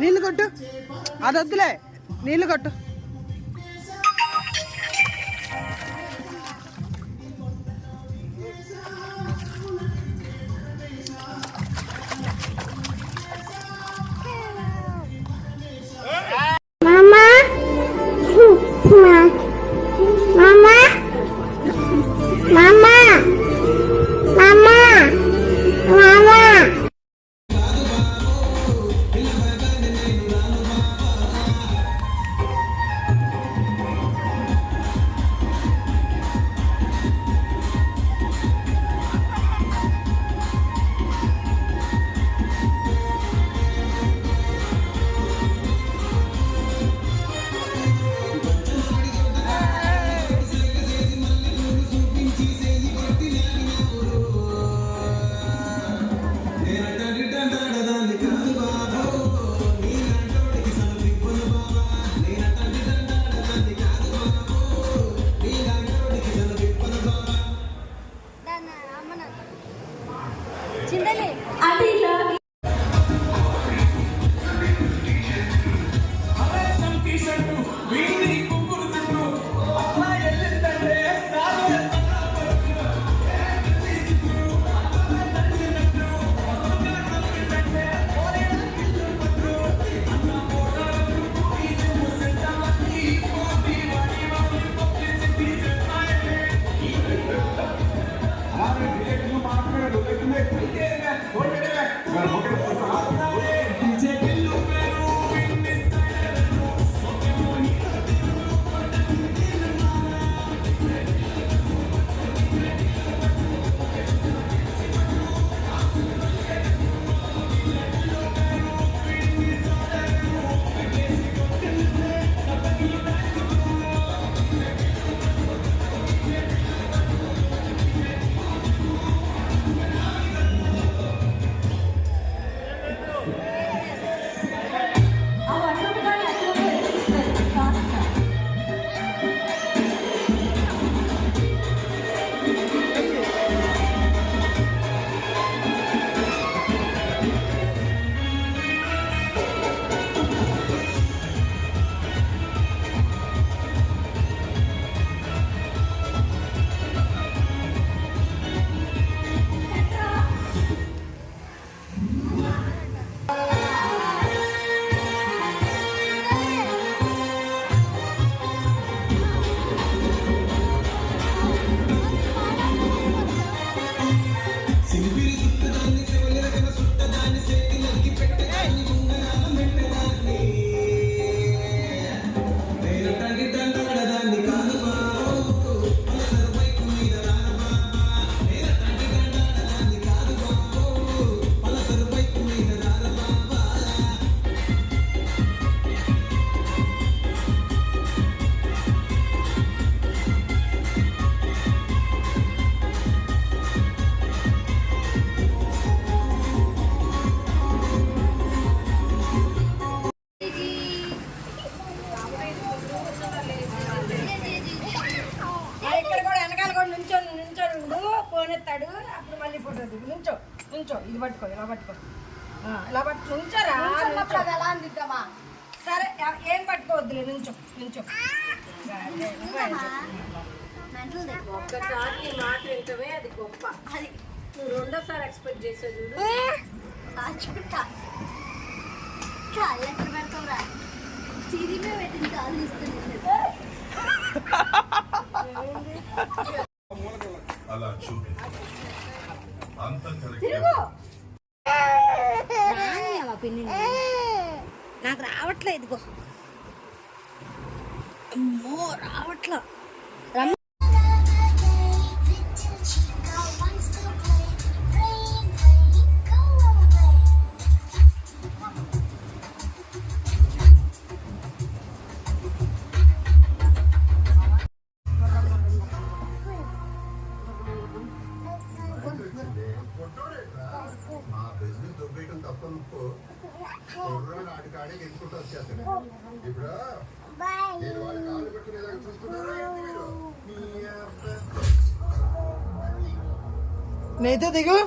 నీళ్ళు కొట్టు, అది వద్దులే, నీళ్ళు కొట్టు. ఇది పట్టుకో, ఇలా పట్టుకో, ఇలా పట్టుకో, నుంచోరా. ఎలా అందిద్దామా? సరే, ఏం పట్టుకోవద్దులే, నుంచో నుంచో. ఒక్కసారి మాట వింటమే అది గొప్ప. అది నువ్వు రెండోసారి ఎక్స్పెక్ట్ చేసే చూడు. ఎక్కడ పెడతావురా? సిరిమే పెట్టింది కాదు ఇస్తుంది. అలా చూపి నాకు రావట్లే, ఇదిగో అమ్మో రావట్లా. ఆడికి ఎత్తుకుంటూ వచ్చేస్తాడు. ఇప్పుడు నేను వాళ్ళ కాళ్ళు పెట్టుకునేదాకా చూసుకుంటారా మీరు? నేతే దిగు.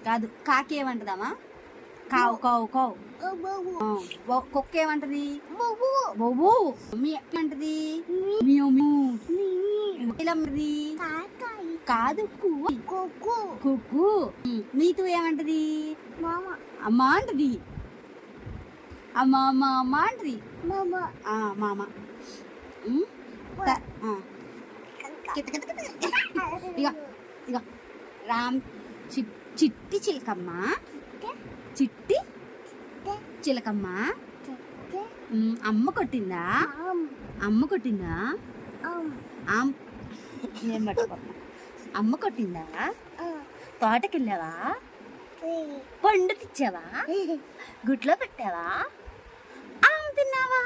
కాదు, కాకి ఏమంటదమ్మా? కావు కావు కావు. కుక్క ఏమంటది? బొబు. ఏమంటది? కాదు, కుక్కు. నీతు ఏమంటది? అమ్మ అంటది. అమ్మ అమ్మ అమ్మ అంటది. మామ. ఇక ఇక రామ్ చిట్టి చిలకమ్మ. చిట్టి చిలకమ్మ. అమ్మ కొట్టిందా? అమ్మ కొట్టిందా? నేను పట్టుకున్నా. అమ్మ కొట్టిందా? తోటకెళ్ళావా? పండు తెచ్చావా? గుట్లో పెట్టావా? అమ్మ తిన్నావా?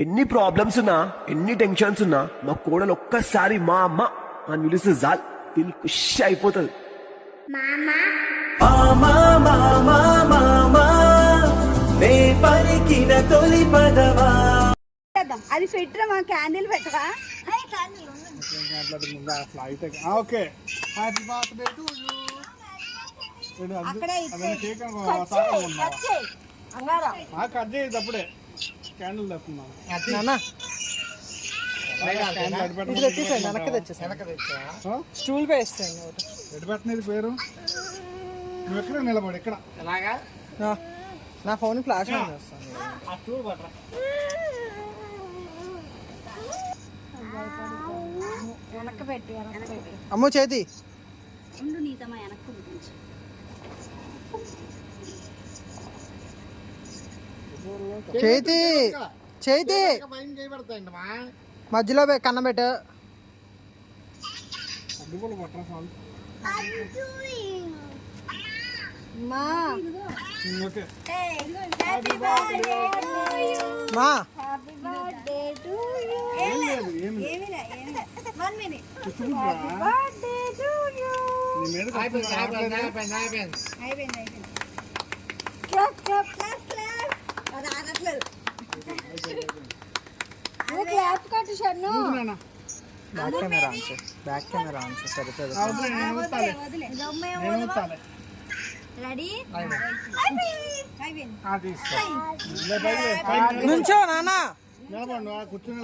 ఎన్ని ప్రాబ్లమ్స్ ఉన్నా, ఎన్ని టెన్షన్స్ ఉన్నా, మా కోడలు ఒక్కసారి మా అమ్మ అని పిలిస్తే చాలు, దిల్ ఖుష్ అయిపోతుంది. అది పెట్టరా? మా క్యాండిల్ పెట్టరా? Okay. Happy birthday to you. అక్కడే కట్ చేయదు అప్పుడే క్యాండిల్ తప్పున్నాను. స్టూల్ వేస్తాను. ఎటు పెట్టినది పేరు? నువ్వు ఎక్కడ నిలబడి ఎక్కడ? నా ఫోన్ ఫ్లాష్ చేస్తాను. అమ్మో చేతి చేతి చేతి మధ్యలో కన్నబెట్టు. మా బ్యాక్ కెమెరా ఆన్ సరిపోదు. నుంచో నాన్న, కూర్చుని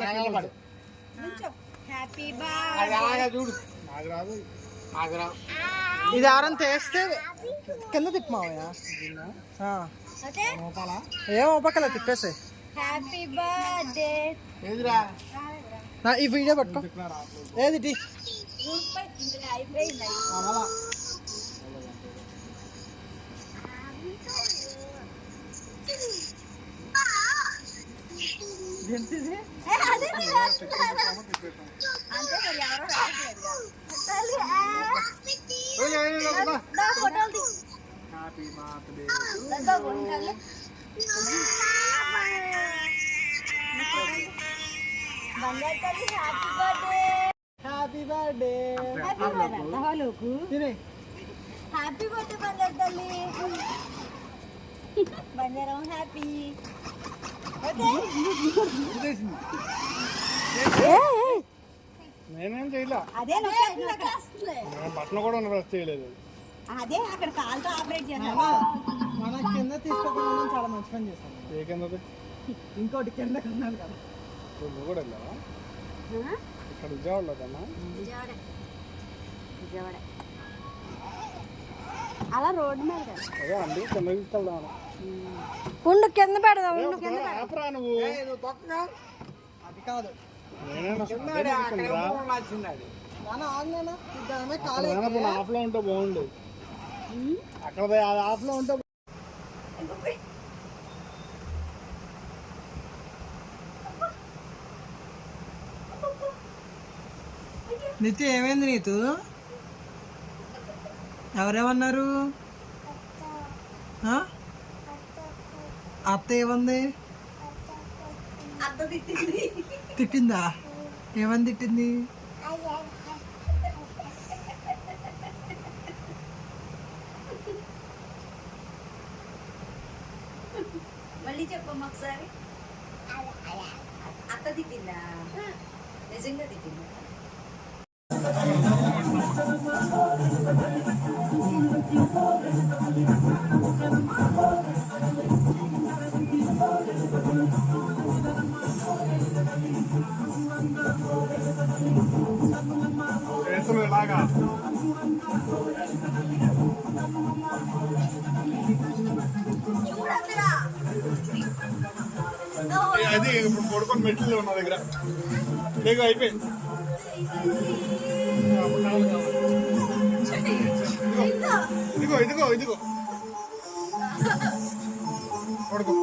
ఇది ఆరం తెస్తే కింద తిప్పమావయ్యా. ఏం ఉపకల తిప్పేసే. ఈ వీడియో పట్టుకో. ఏది హ్యాపీ బర్త్డే. హ్యాపీ బర్త్డే బంగారు తల్లి. బంగారం హ్యాపీ. నేనేం చేయలే. అదే బట్టలు కూడా చేయలేదు. అదే అక్కడ కాలుతో ఆపరేట్ చేయాలి. మన కింద తీసుకోకుండా చాలా మంచి పని చేస్తాను. ఏ కింద? ఇంకోటి కింద కన్నాను కదా. నువ్వు కూడా వెళ్ళావా? ఇక్కడ విజయవాడలో కన్నా విజయవాడ అలా రోడ్డు మీద కదా. అదే అండి కింద తీసుకెళ్దాం. ఉండు కింద పెడదాం, ఉండు కింద పెడదాం. ఆపరా నువ్వు. అది కాదు నేనేనా నాన్న ఆన్లైన్ ఇద్దామే కాలే ఆఫ్ లో ఉంటే బాగుండు. అక్కడ ఆఫ్ లో ఉంటే నిత్య ఏమైంది నీతు? ఎవరేమన్నారు? ఆ? అత్త ఏమంది? తిట్టిందా? ఏమని తిట్టింది? మళ్ళీ చెప్పమ్మా ఒకసారి. అత్త తిట్టిందా? నిజంగా తిట్టిందా? చేతులు ఇలాగా అది ఇప్పుడు పడుకొని మెట్లు ఉన్న దగ్గర నీకు అయిపోయింది. ఇదిగో ఇదిగో ఇదిగో పడుకో.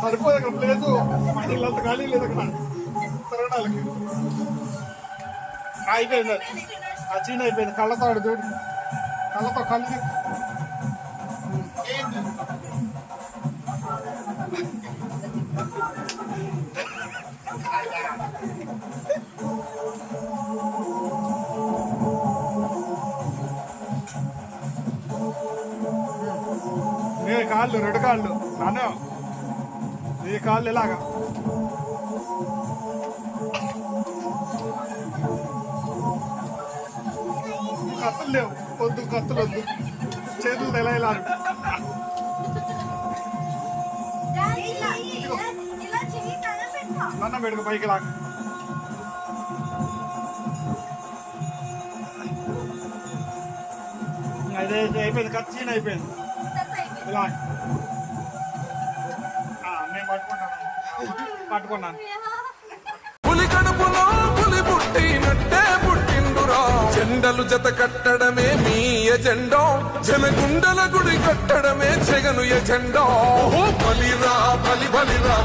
సరిపోదు అక్కడ ప్లేసు, మహిళంత ఖాళీ లేదు అక్కడ తిరగడానికి. అయిపోయింది అది, ఆ చీన అయిపోయింది. కళ్ళతో ఆడు చూడు, కళ్ళతో కలిసి నీ కాళ్ళు రెండు కాళ్ళు నాన్న, నీ కాళ్ళు ఇలాగా కత్తులు లేవు, వద్దు కత్తులు వద్దు, చేతులు ఎలా ఇలా అన్నం పెట్టుకో పైకి లాగా. అదే అయిపోయింది, కత్తిన అయిపోయింది. ఇలా నేను పట్టుకున్నాను. పులి కడుపులో పులి పుట్టినట్టే పుట్టిండురా. జెండలు జత కట్టడమే మీ ఎజెండా, జనగుండల గుడి కట్టడమే జగను ఎజెండా. బలిరా బలి బలిరా.